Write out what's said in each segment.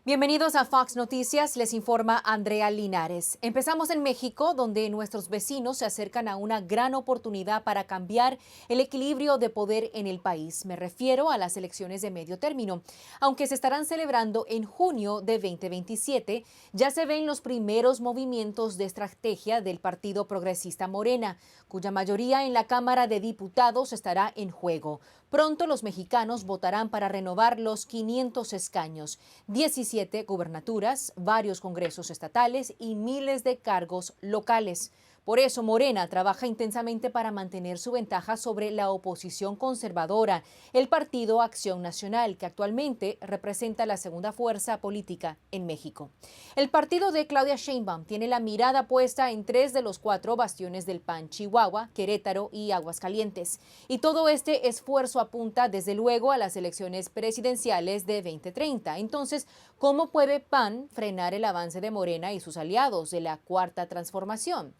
Bienvenidos a Fox Noticias, les informa Andrea Linares. Empezamos en México, donde nuestros vecinos se acercan a una gran oportunidad para cambiar el equilibrio de poder en el país. Me refiero a las elecciones de medio término. Aunque se estarán celebrando en junio de 2027, ya se ven los primeros movimientos de estrategia del Partido Progresista Morena, cuya mayoría en la Cámara de Diputados estará en juego. Pronto los mexicanos votarán para renovar los 500 escaños, 17 gubernaturas, varios congresos estatales y miles de cargos locales. Por eso Morena trabaja intensamente para mantener su ventaja sobre la oposición conservadora, el Partido Acción Nacional, que actualmente representa la segunda fuerza política en México. El partido de Claudia Sheinbaum tiene la mirada puesta en 3 de los 4 bastiones del PAN: Chihuahua, Querétaro y Aguascalientes. Y todo este esfuerzo apunta desde luego a las elecciones presidenciales de 2030. Entonces, ¿cómo puede PAN frenar el avance de Morena y sus aliados de la Cuarta Transformación?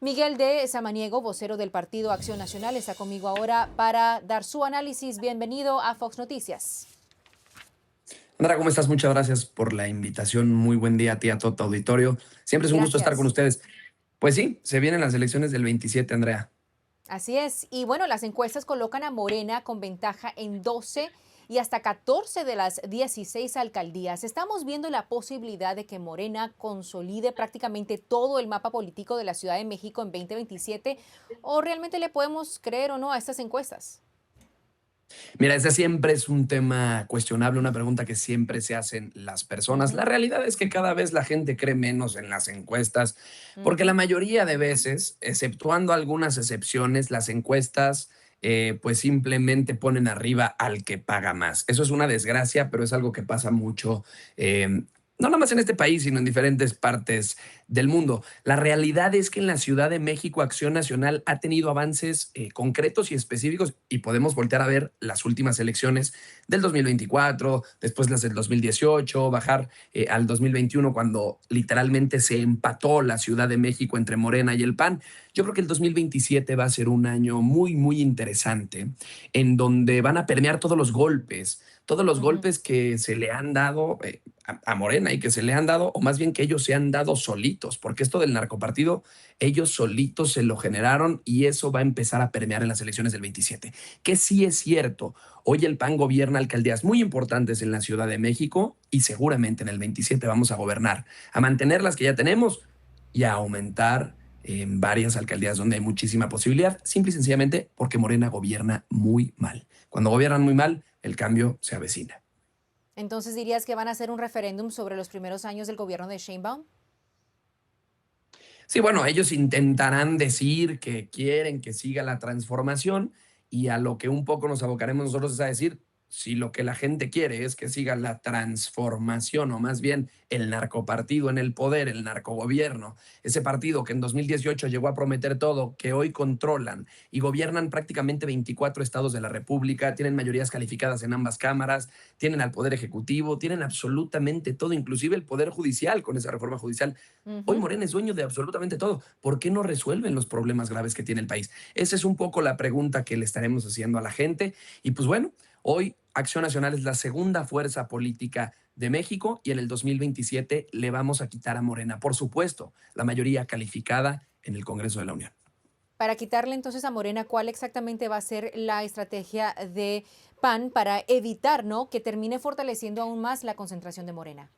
Miguel de Samaniego, vocero del Partido Acción Nacional, está conmigo ahora para dar su análisis. Bienvenido a Fox Noticias. Andrea, ¿cómo estás? Muchas gracias por la invitación. Muy buen día a ti, a todo tu auditorio. Siempre es un gusto estar con Gracias. ustedes. Pues sí, se vienen las elecciones del 27, Andrea. Así es. Y bueno, las encuestas colocan a Morena con ventaja en 12 y hasta 14 de las 16 alcaldías. Estamos viendo la posibilidad de que Morena consolide prácticamente todo el mapa político de la Ciudad de México en 2027, o realmente le podemos creer o no a estas encuestas. Mira, ese siempre es un tema cuestionable, una pregunta que siempre se hacen las personas. La Ujú, realidad es que cada vez la gente cree menos en las encuestas, porque la ujú. mayoría de veces, exceptuando algunas excepciones, las encuestas pues simplemente ponen arriba al que paga más. Eso es una desgracia, pero es algo que pasa mucho, no nada más en este país, sino en diferentes partes del mundo. La realidad es que en la Ciudad de México Acción Nacional ha tenido avances concretos y específicos, y podemos voltear a ver las últimas elecciones del 2024, después las del 2018, bajar al 2021 cuando literalmente se empató la Ciudad de México entre Morena y el PAN. Yo creo que el 2027 va a ser un año muy, muy interesante en donde van a permear todos los Ujú. golpes que se le han dado a Morena y que se le han dado, o más bien que ellos se han dado solitos, porque esto del narcopartido, ellos solitos se lo generaron y eso va a empezar a permear en las elecciones del 27. Que sí es cierto, hoy el PAN gobierna alcaldías muy importantes en la Ciudad de México y seguramente en el 27 vamos a gobernar, a mantener las que ya tenemos y a aumentar en varias alcaldías donde hay muchísima posibilidad, simple y sencillamente porque Morena gobierna muy mal. Cuando gobiernan muy mal, el cambio se avecina. Entonces, ¿dirías que van a hacer un referéndum sobre los primeros años del gobierno de Sheinbaum? Sí, bueno, ellos intentarán decir que quieren que siga la transformación y a lo que un poco nos abocaremos nosotros es a decir, si lo que la gente quiere es que siga la transformación o más bien el narcopartido en el poder, el narcogobierno, ese partido que en 2018 llegó a prometer todo, que hoy controlan y gobiernan prácticamente 24 estados de la República, tienen mayorías calificadas en ambas cámaras, tienen al poder ejecutivo, tienen absolutamente todo, inclusive el poder judicial con esa reforma judicial. Hoy Ujú. Morena es dueño de absolutamente todo. ¿Por qué no resuelven los problemas graves que tiene el país? Esa es un poco la pregunta que le estaremos haciendo a la gente. Y pues bueno, hoy Acción Nacional es la segunda fuerza política de México y en el 2027 le vamos a quitar a Morena, por supuesto, la mayoría calificada en el Congreso de la Unión. Para quitarle entonces a Morena, ¿cuál exactamente va a ser la estrategia de PAN para evitar, ¿no?, que termine fortaleciendo aún más la concentración de Morena?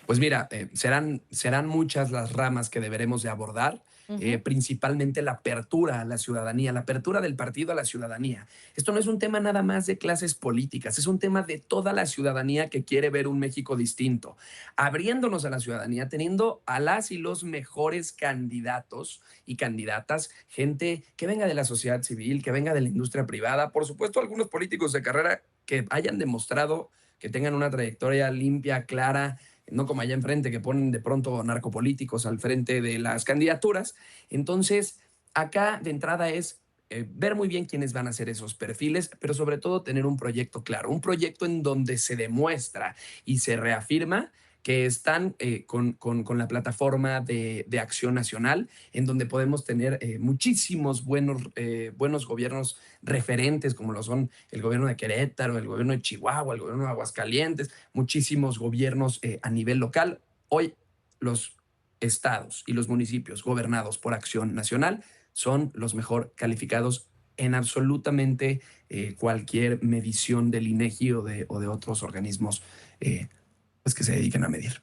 Pues mira, serán muchas las ramas que deberemos de abordar, Ujú. principalmente la apertura a la ciudadanía, la apertura del partido a la ciudadanía. Esto no es un tema nada más de clases políticas, es un tema de toda la ciudadanía que quiere ver un México distinto, abriéndonos a la ciudadanía, teniendo a las y los mejores candidatos y candidatas, gente que venga de la sociedad civil, que venga de la industria privada, por supuesto algunos políticos de carrera que hayan demostrado que tengan una trayectoria limpia, clara, no como allá enfrente que ponen de pronto narcopolíticos al frente de las candidaturas. Entonces, acá de entrada es ver muy bien quiénes van a ser esos perfiles, pero sobre todo tener un proyecto claro, un proyecto en donde se demuestra y se reafirma que están con la plataforma de Acción Nacional, en donde podemos tener muchísimos buenos gobiernos referentes, como lo son el gobierno de Querétaro, el gobierno de Chihuahua, el gobierno de Aguascalientes, muchísimos gobiernos a nivel local. Hoy los estados y los municipios gobernados por Acción Nacional son los mejor calificados en absolutamente cualquier medición del INEGI o de otros organismos pues que se dediquen a medir.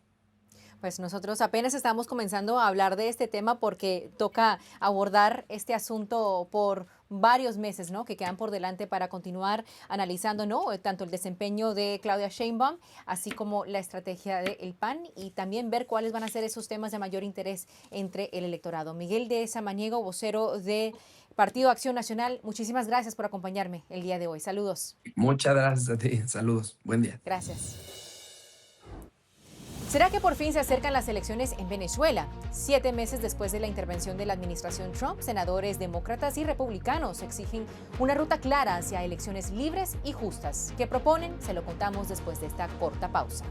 Pues nosotros apenas estamos comenzando a hablar de este tema porque toca abordar este asunto por varios meses, ¿no?, que quedan por delante para continuar analizando, ¿no?, tanto el desempeño de Claudia Sheinbaum, así como la estrategia del PAN, y también ver cuáles van a ser esos temas de mayor interés entre el electorado. Miguel de Samaniego, vocero de Partido Acción Nacional, muchísimas gracias por acompañarme el día de hoy. Saludos. Muchas gracias a ti. Saludos. Buen día. Gracias. ¿Será que por fin se acercan las elecciones en Venezuela? 7 meses después de la intervención de la administración Trump, senadores demócratas y republicanos exigen una ruta clara hacia elecciones libres y justas. ¿Qué proponen? Se lo contamos después de esta corta pausa.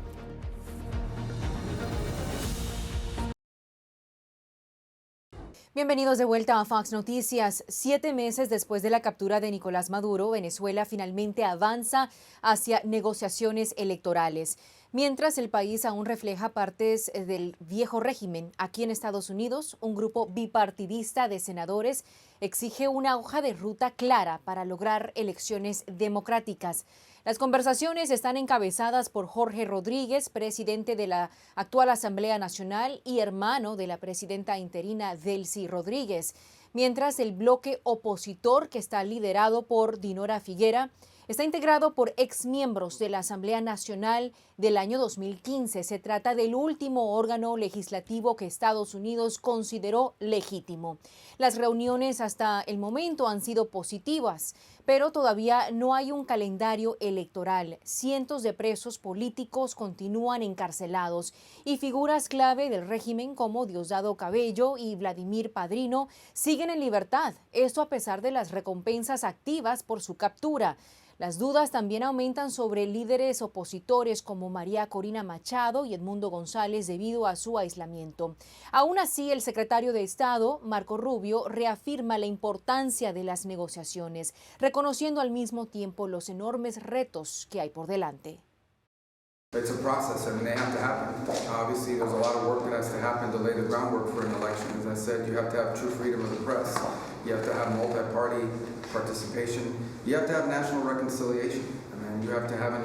Bienvenidos de vuelta a Fox Noticias. 7 meses después de la captura de Nicolás Maduro, Venezuela finalmente avanza hacia negociaciones electorales. Mientras el país aún refleja partes del viejo régimen, aquí en Estados Unidos, un grupo bipartidista de senadores exige una hoja de ruta clara para lograr elecciones democráticas. Las conversaciones están encabezadas por Jorge Rodríguez, presidente de la actual Asamblea Nacional y hermano de la presidenta interina Delcy Rodríguez, mientras el bloque opositor, que está liderado por Dinora Figuera, está integrado por exmiembros de la Asamblea Nacional del año 2015. Se trata del último órgano legislativo que Estados Unidos consideró legítimo. Las reuniones hasta el momento han sido positivas, pero todavía no hay un calendario electoral. Cientos de presos políticos continúan encarcelados y figuras clave del régimen como Diosdado Cabello y Vladimir Padrino siguen en libertad. Esto a pesar de las recompensas activas por su captura. Las dudas también aumentan sobre líderes opositores como María Corina Machado y Edmundo González debido a su aislamiento. Aún así, el secretario de Estado, Marco Rubio, reafirma la importancia de las negociaciones, reconociendo al mismo tiempo los enormes retos que hay por delante. It's a process. I mean, they have to happen. Obviously, there's a lot of work that has to happen to lay the groundwork for an election. As I said, you have to have true freedom of the press. You have to have multi-party participation. You have to have national reconciliation. I mean, you have to have an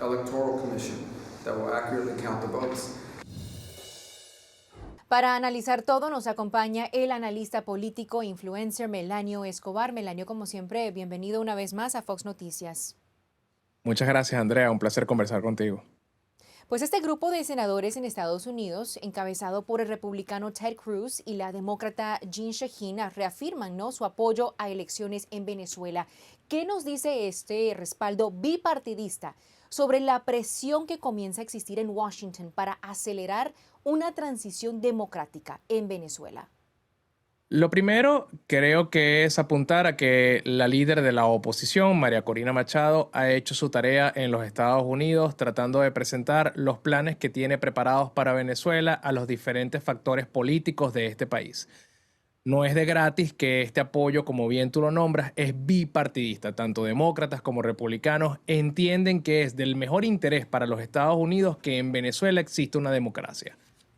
electoral commission that will accurately count the votes. Para analizar todo nos acompaña el analista político e influencer Melanio Escobar. Melanio, como siempre, bienvenido una vez más a Fox Noticias. Muchas gracias, Andrea. Un placer conversar contigo. Pues este grupo de senadores en Estados Unidos, encabezado por el republicano Ted Cruz y la demócrata Jeanne Shaheen, reafirman, ¿no?, su apoyo a elecciones en Venezuela. ¿Qué nos dice este respaldo bipartidista sobre la presión que comienza a existir en Washington para acelerar una transición democrática en Venezuela? Lo primero, creo que es apuntar a que la líder de la oposición, María Corina Machado, ha hecho su tarea en los Estados Unidos tratando de presentar los planes que tiene preparados para Venezuela a los diferentes factores políticos de este país. No es de gratis que este apoyo, como bien tú lo nombras, es bipartidista. Tanto demócratas como republicanos entienden que es del mejor interés para los Estados Unidos que en Venezuela exista una democracia.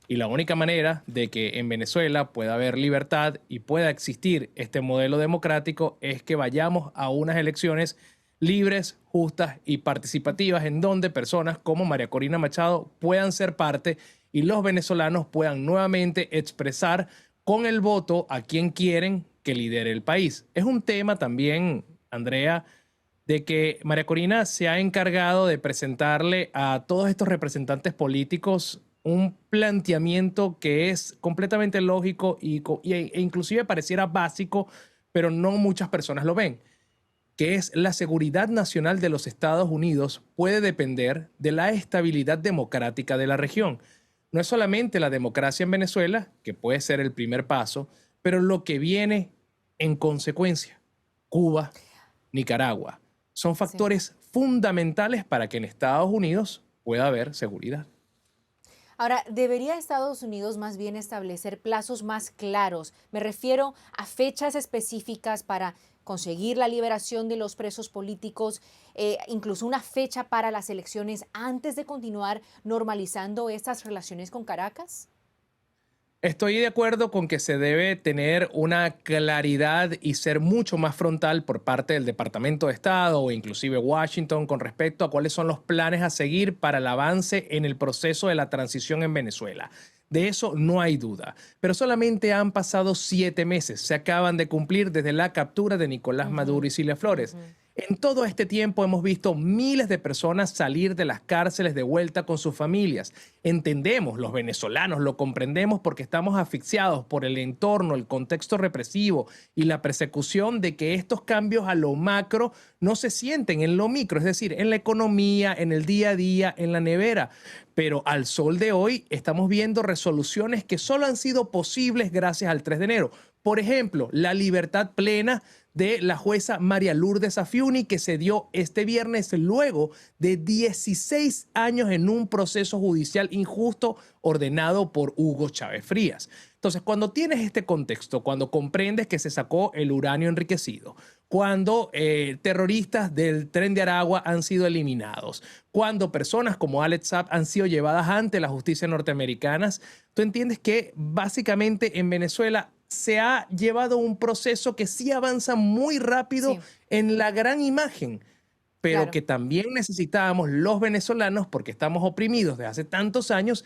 Y la única manera de que en Venezuela pueda haber libertad y pueda existir este modelo democrático es que vayamos a unas elecciones libres, justas y participativas en donde personas como María Corina Machado puedan ser parte y los venezolanos puedan nuevamente expresar con el voto a quien quieren que lidere el país. Es un tema también, Andrea, de que María Corina se ha encargado de presentarle a todos estos representantes políticos un planteamiento que es completamente lógico e inclusive pareciera básico, pero no muchas personas lo ven, que es la seguridad nacional de los Estados Unidos puede depender de la estabilidad democrática de la región. No es solamente la democracia en Venezuela, que puede ser el primer paso, pero lo que viene en consecuencia, Cuba, Nicaragua, son factores fundamentales para que en Estados Unidos pueda haber seguridad. Ahora, ¿debería Estados Unidos más bien establecer plazos más claros? Me refiero a fechas específicas para conseguir la liberación de los presos políticos, incluso una fecha para las elecciones antes de continuar normalizando estas relaciones con Caracas. Estoy de acuerdo con que se debe tener una claridad y ser mucho más frontal por parte del Departamento de Estado o inclusive Washington con respecto a cuáles son los planes a seguir para el avance en el proceso de la transición en Venezuela. De eso no hay duda, pero solamente han pasado 7 meses, se acaban de cumplir desde la captura de Nicolás Maduro y Cilia Flores. En todo este tiempo hemos visto miles de personas salir de las cárceles de vuelta con sus familias. Entendemos, los venezolanos lo comprendemos porque estamos asfixiados por el entorno, el contexto represivo y la persecución de que estos cambios a lo macro no se sienten en lo micro, es decir, en la economía, en el día a día, en la nevera. Pero al sol de hoy estamos viendo resoluciones que solo han sido posibles gracias al 3 de enero. Por ejemplo, la libertad plena de la jueza María Lourdes Afiuni, que se dio este viernes luego de 16 años en un proceso judicial injusto ordenado por Hugo Chávez Frías. Entonces, cuando tienes este contexto, cuando comprendes que se sacó el uranio enriquecido, cuando terroristas del Tren de Aragua han sido eliminados, cuando personas como Alex Saab han sido llevadas ante la justicia norteamericana, tú entiendes que básicamente en Venezuela se ha llevado un proceso que sí avanza muy rápido en la gran imagen, pero que también necesitábamos los venezolanos, porque estamos oprimidos desde hace tantos años,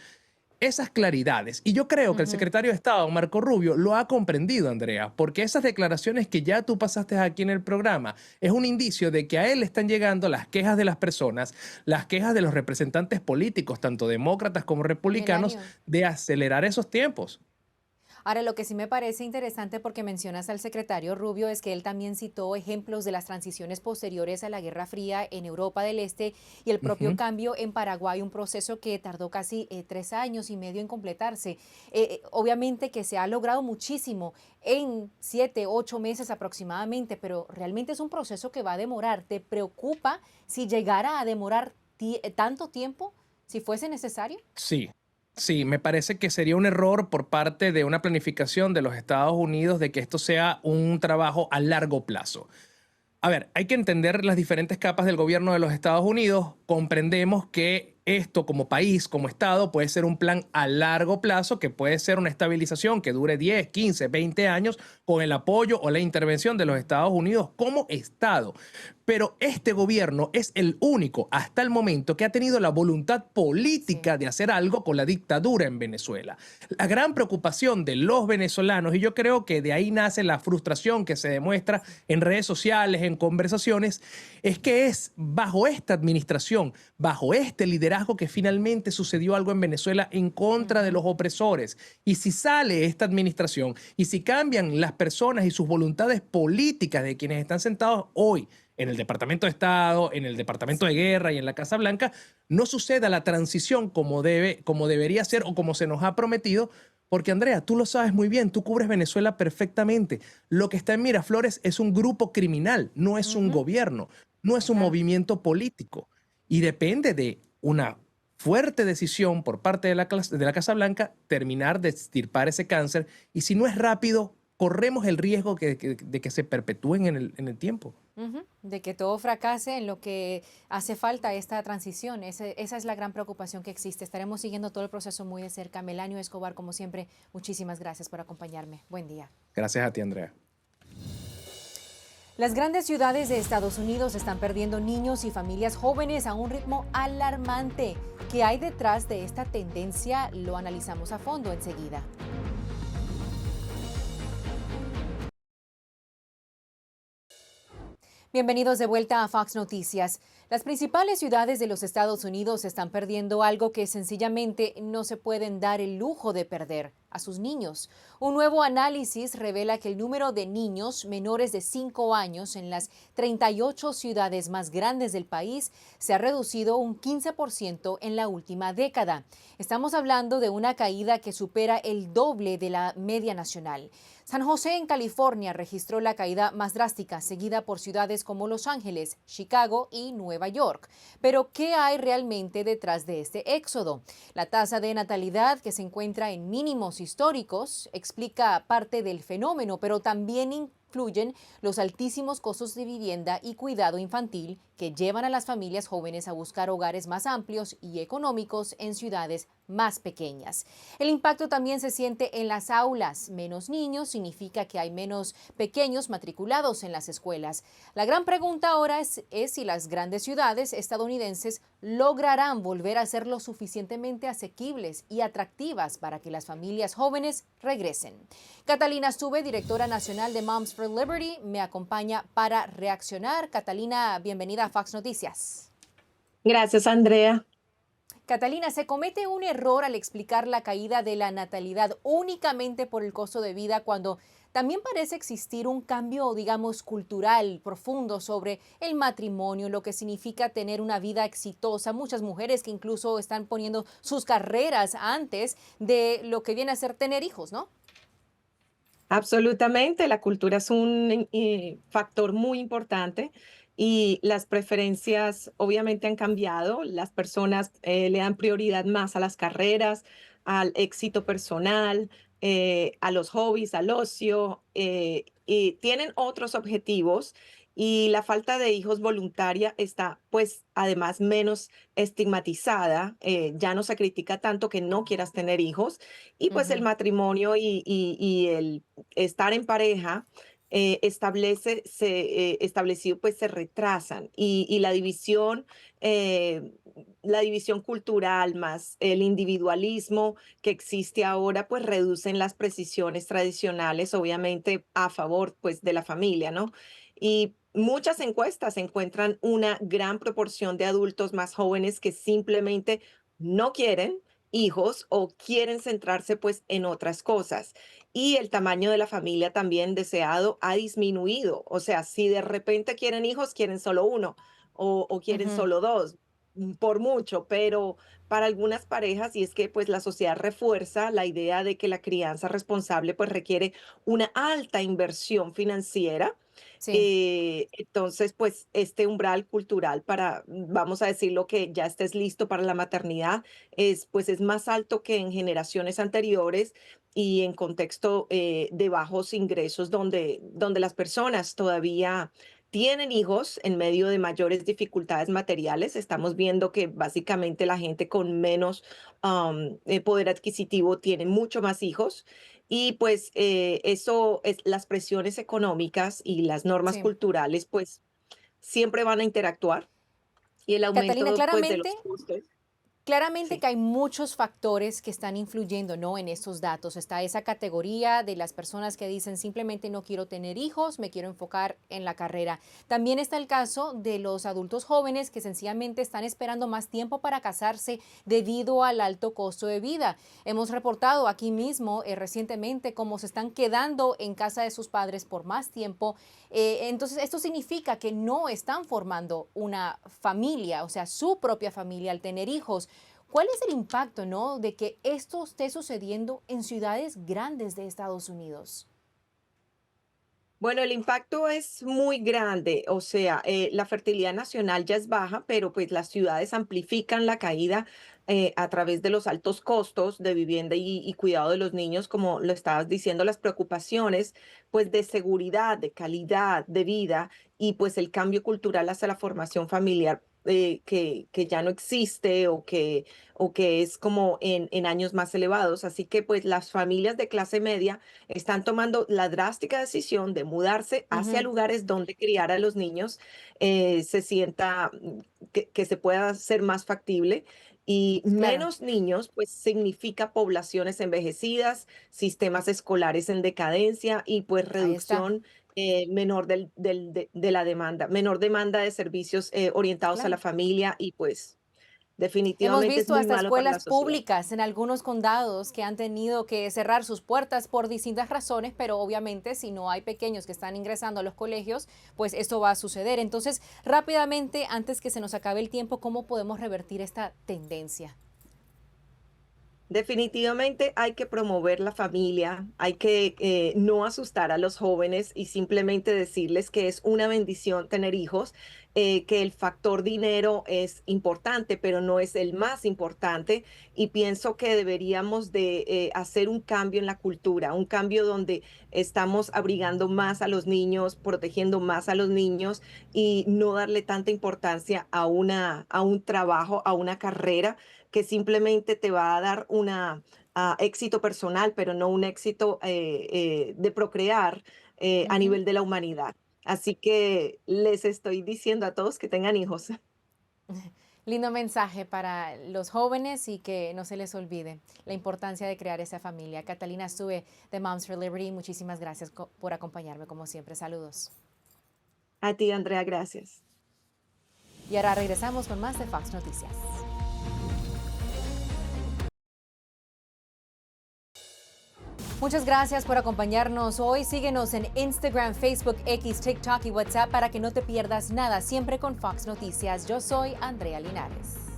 esas claridades. Y yo creo que el secretario de Estado, Marco Rubio, lo ha comprendido, Andrea, porque esas declaraciones que ya tú pasaste aquí en el programa es un indicio de que a él están llegando las quejas de las personas, las quejas de los representantes políticos, tanto demócratas como republicanos, de acelerar esos tiempos. Ahora, lo que sí me parece interesante porque mencionas al secretario Rubio es que él también citó ejemplos de las transiciones posteriores a la Guerra Fría en Europa del Este y el propio cambio en Paraguay, un proceso que tardó casi 3 años y medio en completarse. Obviamente que se ha logrado muchísimo en 7, 8 meses aproximadamente, pero realmente es un proceso que va a demorar. ¿Te preocupa si llegara a demorar tanto tiempo, si fuese necesario? Sí. Sí, me parece que sería un error por parte de una planificación de los Estados Unidos de que esto sea un trabajo a largo plazo. A ver, hay que entender las diferentes capas del gobierno de los Estados Unidos. Comprendemos que esto como país, como Estado, puede ser un plan a largo plazo, que puede ser una estabilización que dure 10, 15, 20 años con el apoyo o la intervención de los Estados Unidos como Estado. Pero este gobierno es el único hasta el momento que ha tenido la voluntad política de hacer algo con la dictadura en Venezuela. La gran preocupación de los venezolanos, y yo creo que de ahí nace la frustración que se demuestra en redes sociales, en conversaciones, es que es bajo esta administración, bajo este liderazgo que finalmente sucedió algo en Venezuela en contra de los opresores. Y si sale esta administración y si cambian las personas y sus voluntades políticas de quienes están sentados hoy en el Departamento de Estado, en el Departamento de Guerra y en la Casa Blanca, no suceda la transición como debería ser o como se nos ha prometido, porque Andrea, tú lo sabes muy bien, tú cubres Venezuela perfectamente. Lo que está en Miraflores es un grupo criminal, no es un gobierno, no es un movimiento político. Y depende de una fuerte decisión por parte de la Casa Blanca terminar de extirpar ese cáncer. Y si no es rápido, corremos el riesgo de que se perpetúen en el tiempo. De que todo fracase en lo que hace falta esta transición. Esa es la gran preocupación que existe. Estaremos siguiendo todo el proceso muy de cerca. Melanio Escobar, como siempre, muchísimas gracias por acompañarme. Buen día. Gracias a ti, Andrea. Las grandes ciudades de Estados Unidos están perdiendo niños y familias jóvenes a un ritmo alarmante. ¿Qué hay detrás de esta tendencia? Lo analizamos a fondo enseguida. Bienvenidos de vuelta a Fox Noticias. Las principales ciudades de los Estados Unidos están perdiendo algo que sencillamente no se pueden dar el lujo de perder: a sus niños. Un nuevo análisis revela que el número de niños menores de 5 años en las 38 ciudades más grandes del país se ha reducido un 15% en la última década. Estamos hablando de una caída que supera el doble de la media nacional. San José, en California, registró la caída más drástica, seguida por ciudades como Los Ángeles, Chicago y Nueva Nueva York. Pero, ¿qué hay realmente detrás de este éxodo? La tasa de natalidad, que se encuentra en mínimos históricos, explica parte del fenómeno, pero también influyen los altísimos costos de vivienda y cuidado infantil que llevan a las familias jóvenes a buscar hogares más amplios y económicos en ciudades más pequeñas. El impacto también se siente en las aulas. Menos niños significa que hay menos pequeños matriculados en las escuelas. La gran pregunta ahora es si las grandes ciudades estadounidenses lograrán volver a ser lo suficientemente asequibles y atractivas para que las familias jóvenes regresen. Catalina Stube, directora nacional de Moms for Liberty, me acompaña para reaccionar. Catalina, bienvenida a Fox Noticias. Gracias, Andrea. Catalina, ¿se comete un error al explicar la caída de la natalidad únicamente por el costo de vida cuando también parece existir un cambio, digamos, cultural profundo sobre el matrimonio, lo que significa tener una vida exitosa? Muchas mujeres que incluso están poniendo sus carreras antes de lo que viene a ser tener hijos, ¿no? Absolutamente, la cultura es un factor muy importante y las preferencias obviamente han cambiado. Las personas le dan prioridad más a las carreras, al éxito personal, a los hobbies, al ocio, y tienen otros objetivos. Y la falta de hijos voluntaria está, pues, además menos estigmatizada. Ya no se critica tanto que no quieras tener hijos. Y pues el Ujú. matrimonio y el estar en pareja establecido, pues se retrasan y la división cultural más el individualismo que existe ahora, pues reducen las precisiones tradicionales, obviamente a favor, pues, de la familia, ¿no? Y muchas encuestas encuentran una gran proporción de adultos más jóvenes que simplemente no quieren hijos o quieren centrarse pues en otras cosas. Y el tamaño de la familia también deseado ha disminuido. O sea, si de repente quieren hijos, quieren solo uno o quieren Ujú. solo dos, por mucho, pero para algunas parejas, y es que pues la sociedad refuerza la idea de que la crianza responsable pues requiere una alta inversión financiera. Sí. Entonces, pues este umbral cultural para, vamos a decirlo, que ya estés listo para la maternidad pues es más alto que en generaciones anteriores y en contexto de bajos ingresos donde las personas todavía tienen hijos en medio de mayores dificultades materiales. Estamos viendo que básicamente la gente con menos poder adquisitivo tiene mucho más hijos y pues eso es las presiones económicas y las normas Sí. culturales pues siempre van a interactuar y el Catalina, aumento pues de claramente los costos. Claramente Sí. que hay muchos factores que están influyendo, ¿no?, en estos datos. Está esa categoría de las personas que dicen simplemente no quiero tener hijos, me quiero enfocar en la carrera. También está el caso de los adultos jóvenes que sencillamente están esperando más tiempo para casarse debido al alto costo de vida. Hemos reportado aquí mismo recientemente cómo se están quedando en casa de sus padres por más tiempo. Entonces, esto significa que no están formando una familia, o sea, su propia familia al tener hijos. ¿Cuál es el impacto, no, de que esto esté sucediendo en ciudades grandes de Estados Unidos? Bueno, el impacto es muy grande, o sea, la fertilidad nacional ya es baja, pero pues las ciudades amplifican la caída a través de los altos costos de vivienda y cuidado de los niños, como lo estabas diciendo, las preocupaciones pues de seguridad, de calidad de vida y pues el cambio cultural hacia la formación familiar que ya no existe o que es como en años más elevados. Así que pues las familias de clase media están tomando la drástica decisión de mudarse hacia Ujú. lugares donde criar a los niños se sienta que se pueda hacer más factible. Y Claro, menos niños, pues significa poblaciones envejecidas, sistemas escolares en decadencia y pues ahí está. reducción menor de la demanda, menor demanda de servicios orientados a la Claro. familia y pues Hemos definitivamente es visto muy hasta malo para la escuelas sociedad. públicas en algunos condados que han tenido que cerrar sus puertas por distintas razones, pero obviamente si no hay pequeños que están ingresando a los colegios, pues esto va a suceder. Entonces, rápidamente, antes que se nos acabe el tiempo, ¿cómo podemos revertir esta tendencia? Definitivamente hay que promover la familia, hay que no asustar a los jóvenes y simplemente decirles que es una bendición tener hijos, que el factor dinero es importante, pero no es el más importante. Y pienso que deberíamos de hacer un cambio en la cultura, un cambio donde estamos abrigando más a los niños, protegiendo más a los niños y no darle tanta importancia a un trabajo, a una carrera que simplemente te va a dar una éxito personal, pero no un éxito de procrear a Ujú. nivel de la humanidad. Así que les estoy diciendo a todos que tengan hijos. Lindo mensaje para los jóvenes y que no se les olvide la importancia de crear esa familia. Catalina Sue de Moms for Liberty, muchísimas gracias por acompañarme como siempre. Saludos. A ti, Andrea, gracias. Y ahora regresamos con más de Fox Noticias. Muchas gracias por acompañarnos hoy. Síguenos en Instagram, Facebook, X, TikTok y WhatsApp para que no te pierdas nada, siempre con Fox Noticias. Yo soy Andrea Linares.